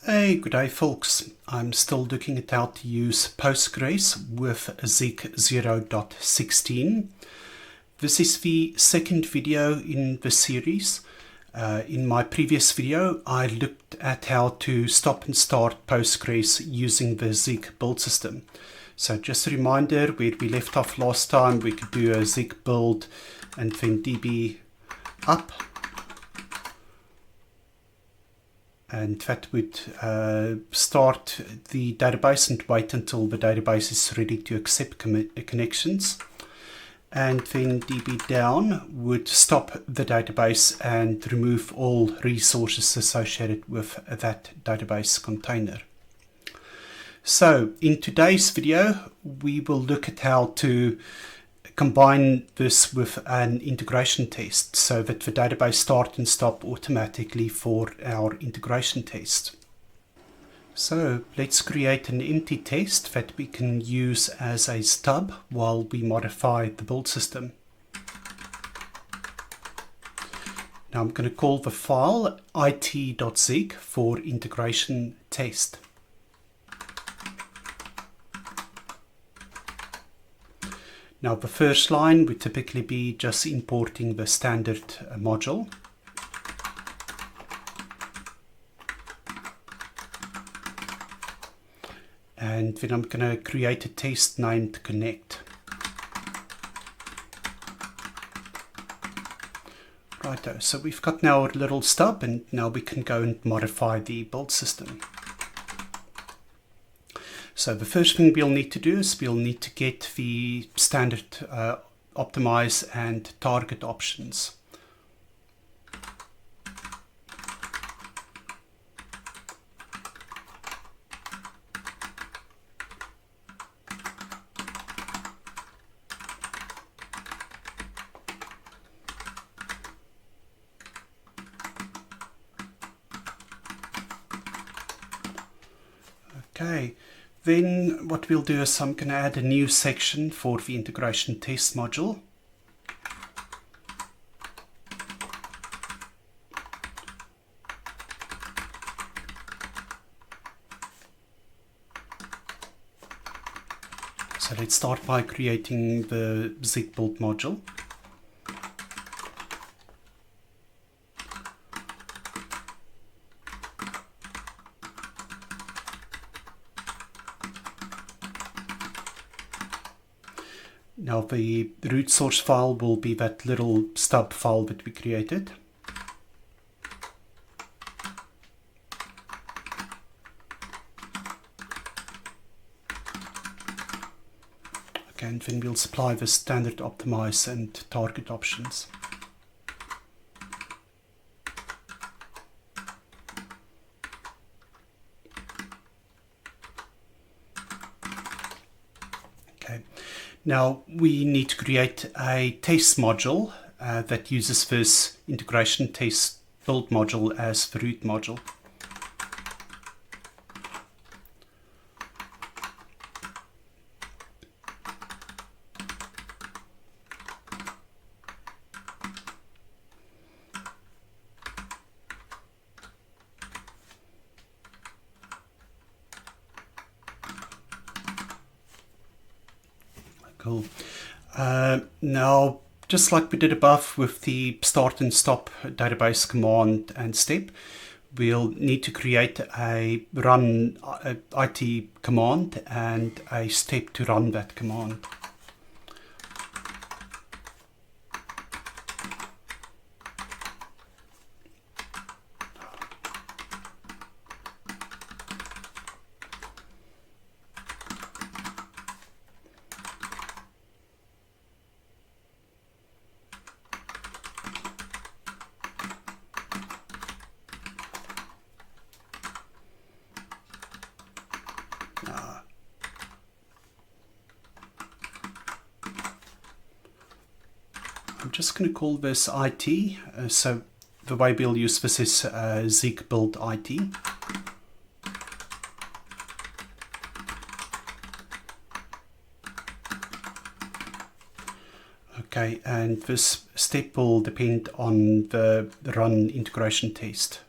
Hey, good day folks. I'm still looking at how to use Postgres with Zeek 0.16. This is the second video in the series. In my previous video, I looked at how to stop and start Postgres using the Zeek build system. So just a reminder, where we left off last time, we could do a Zeek build and then db up. And that would start the database and wait until the database is ready to accept connections. And then db down would stop the database and remove all resources associated with that database container. So in today's video, we will look at how to combine this with an integration test so that the database start and stop automatically for our integration test. So let's create an empty test that we can use as a stub while we modify the build system. Now I'm going to call the file it.zeek for integration test. Now the first line would typically be just importing the standard module. And then I'm going to create a test named connect. Righto, so we've got now our little stub, and now we can go and modify the build system. So the first thing we'll need to do is we'll need to get the standard optimize and target options. Okay. Then what we'll do is I'm going to add a new section for the integration test module. So let's start by creating the Zeek build module. Now the root source file will be that little stub file that we created. Okay, and then we'll supply the standard optimize and target options. Okay. Now we need to create a test module that uses this integration test build module as the root module. Cool. Now, just like we did above with the start and stop database command and step, we'll need to create a run it command and a step to run that command. I'm just going to call this IT. So the way we'll use this is Zeek build IT. Okay, and this step will depend on the run integration test.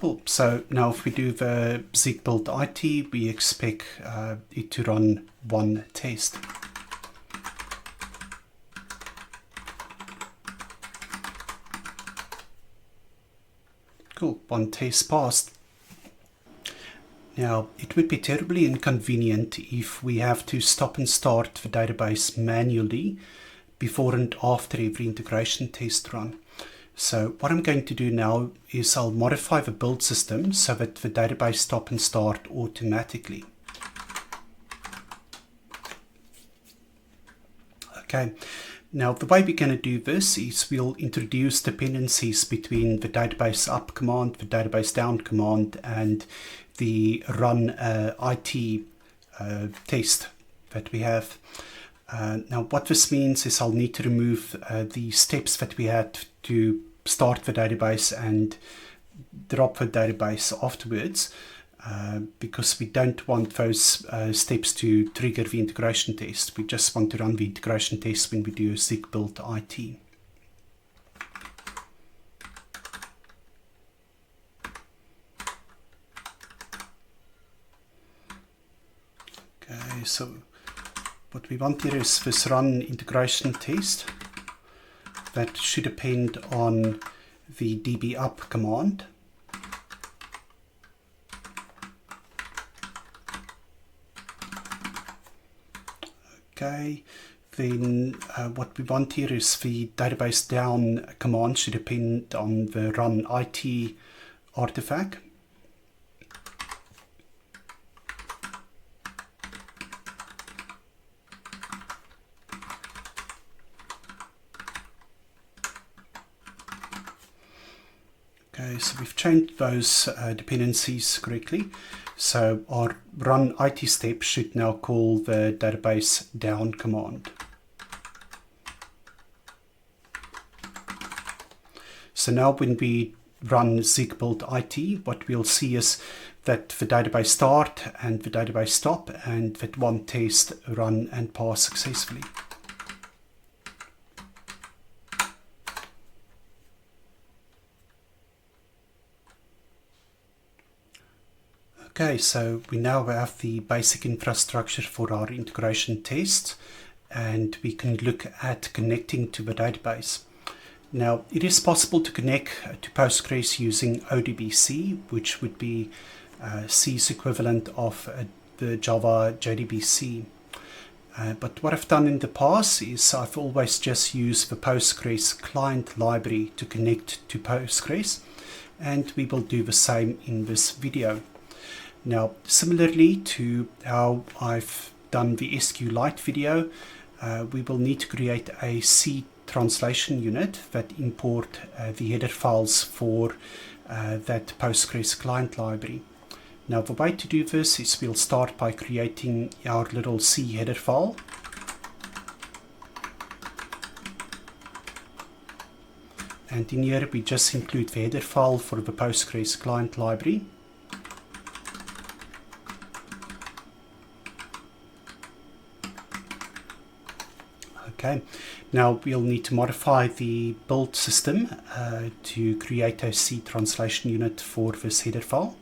Cool. So now if we do the Zeek build IT, we expect it to run one test. Cool, one test passed. Now, it would be terribly inconvenient if we have to stop and start the database manually before and after every integration test run. So what I'm going to do now is I'll modify the build system so that the database stop and start automatically. Okay, now the way we're going to do this is we'll introduce dependencies between the database up command, the database down command, and the run IT test that we have. Now what this means is I'll need to remove the steps that we had to start the database and drop the database afterwards, because we don't want those steps to trigger the integration test. We just want to run the integration test when we do Zeek build IT. Okay, so what we want here is this run integration test. That should depend on the db up command. Okay, then what we want here is the database down command should depend on the run IT artifact. Okay, so we've changed those dependencies correctly. So our run IT step should now call the database down command. So now when we run Zeek build IT, what we'll see is that the database start and the database stop and that one test run and pass successfully. Okay, so we now have the basic infrastructure for our integration tests, and we can look at connecting to the database. Now, it is possible to connect to Postgres using ODBC, which would be C's equivalent of the Java JDBC. But what I've done in the past is I've always just used the Postgres client library to connect to Postgres, and we will do the same in this video. Now, similarly to how I've done the SQLite video, we will need to create a C translation unit that import the header files for that Postgres client library. Now, the way to do this is we'll start by creating our little C header file. And in here, we just include the header file for the Postgres client library. Okay, now we'll need to modify the build system to create a C translation unit for this header file.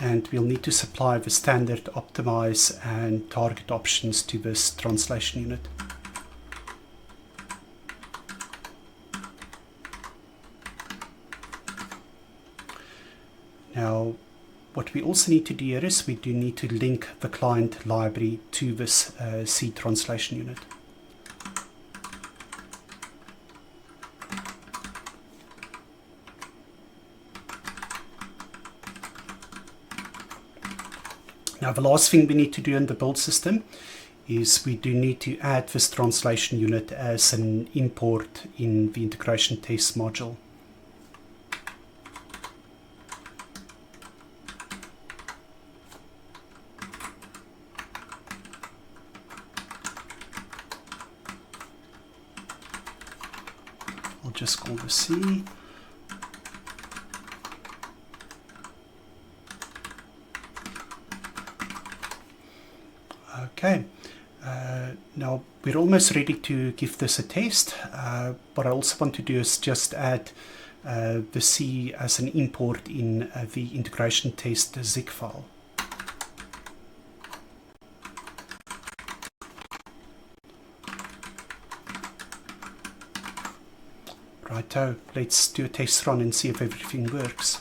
And we'll need to supply the standard optimize and target options to this translation unit. Now, what we also need to do here is we do need to link the client library to this C translation unit. Now, the last thing we need to do in the build system is we do need to add this translation unit as an import in the integration test module. just call the C. Okay, now we're almost ready to give this a test. What I also want to do is just add the C as an import in the integration test zip file. Righto, let's do a test run and see if everything works.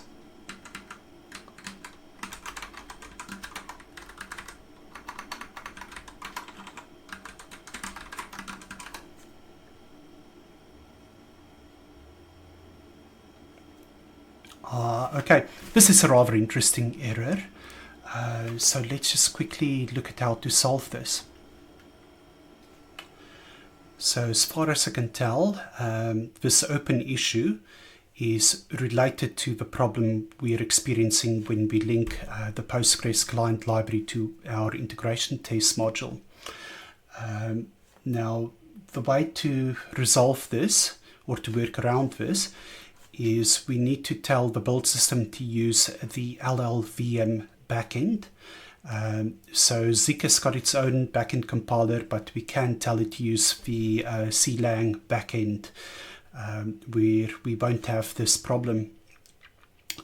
Okay, this is a rather interesting error. So let's just quickly look at how to solve this. So as far as I can tell, this open issue is related to the problem we're experiencing when we link the Postgres client library to our integration test module. Now, the way to resolve this, or to work around this, is we need to tell the build system to use the LLVM backend. So Zik has got its own backend compiler, but we can tell it to use the CLang backend, where we won't have this problem.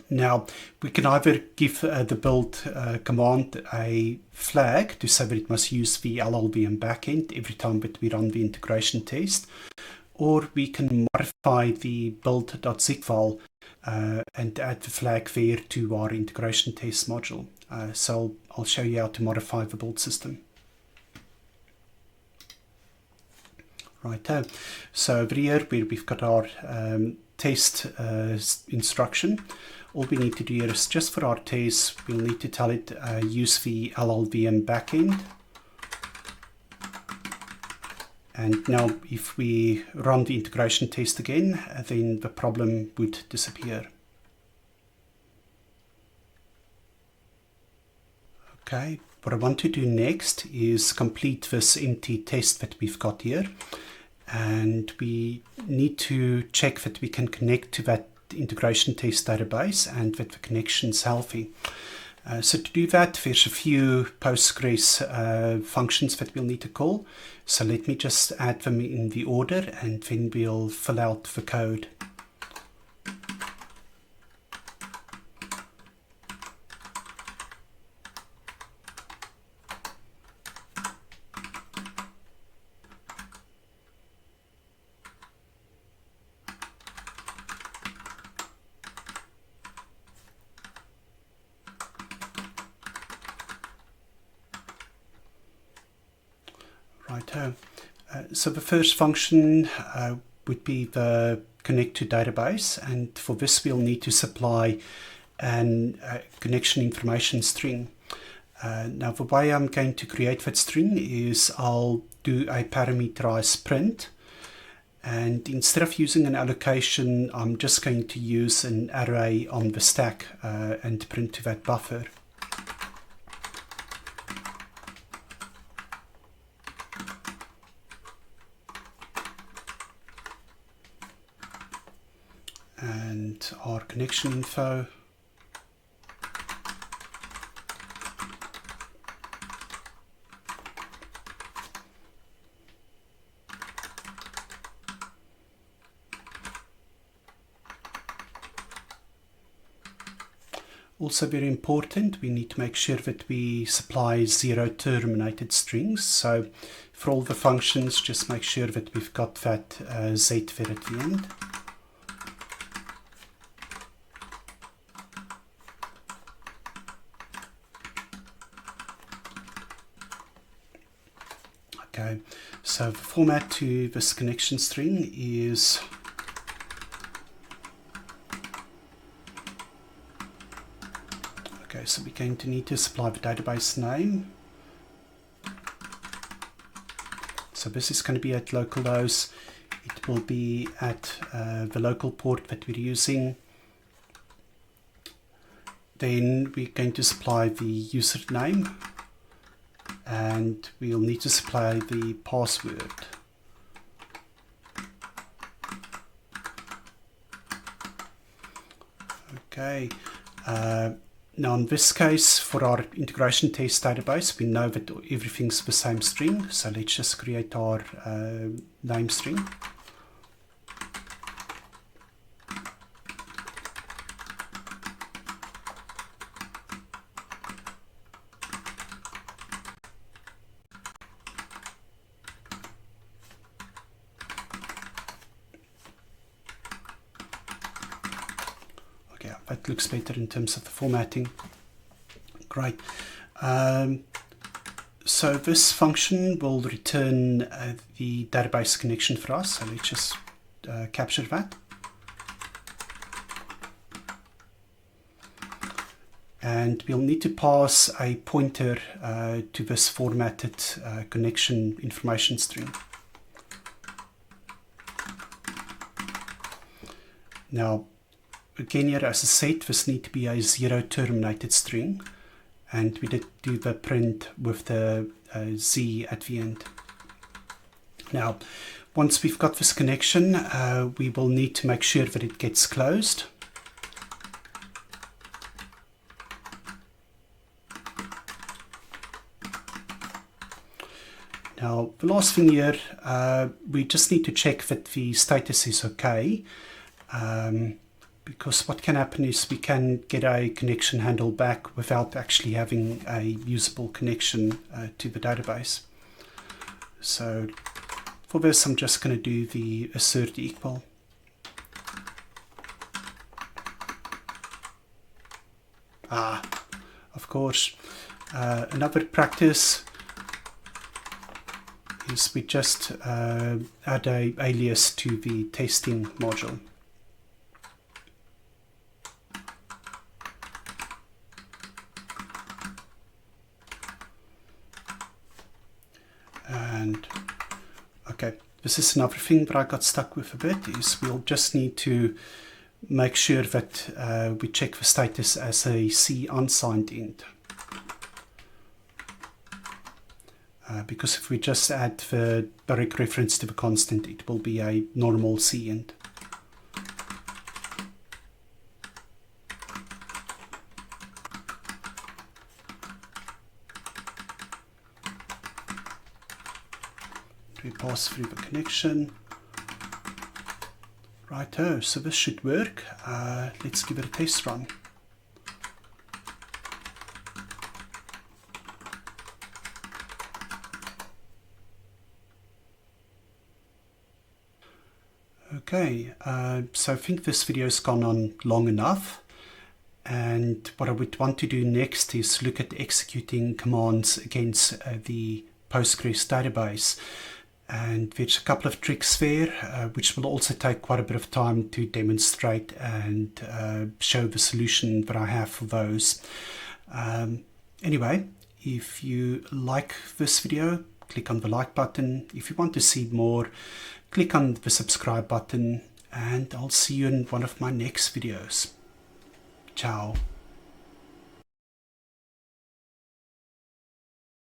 Now, we can either give the build command a flag to say that it must use the LLVM backend every time that we run the integration test, or we can modify the build.zip file and add the flag there to our integration test module. So I'll show you how to modify the build system. Right, so over here where we've got our test instruction, all we need to do here is just for our test, we'll need to tell it use the LLVM backend. And now if we run the integration test again, then the problem would disappear. Okay, what I want to do next is complete this empty test that we've got here. And we need to check that we can connect to that integration test database and that the connection is healthy. So to do that, there's a few Postgres functions that we'll need to call. So let me just add them in the order and then we'll fill out the code. Righto. So the first function would be the connect to database, and for this we'll need to supply an connection information string. Now the way I'm going to create that string is I'll do a parameterized print, and instead of using an allocation, I'm just going to use an array on the stack and print to that buffer. And our connection info. Also very important, we need to make sure that we supply zero terminated strings. So for all the functions, just make sure that we've got that Z there at the end. Okay, so the format to this connection string is okay, so we're going to need to supply the database name. So this is going to be at localhost. It will be at the local port that we're using. Then we're going to supply the username. And we'll need to supply the password. Okay. Now in this case, for our integration test database, we know that everything's the same string. So let's just create our name string. That looks better in terms of the formatting. Great. So this function will return the database connection for us. So let's just capture that. And we'll need to pass a pointer to this formatted connection information string. Now, again here, as I said, this needs to be a 0 terminated string, and we did do the print with the Z at the end. Now, once we've got this connection, we will need to make sure that it gets closed. Now, the last thing here, we just need to check that the status is okay. Because what can happen is we can get a connection handle back without actually having a usable connection to the database. So for this, I'm just going to do the assert equal. Of course, another practice is we just add an alias to the testing module. And okay, this is another thing that I got stuck with a bit, is we'll just need to make sure that we check the status as a C unsigned int. Because if we just add the direct reference to the constant, it will be a normal C int. We pass through the connection. Righto, so this should work. Let's give it a test run. Okay, so I think this video has gone on long enough, and what I would want to do next is look at executing commands against the Postgres database. And there's a couple of tricks there, which will also take quite a bit of time to demonstrate and show the solution that I have for those. Anyway, if you like this video, click on the like button. If you want to see more, click on the subscribe button, and I'll see you in one of my next videos. Ciao.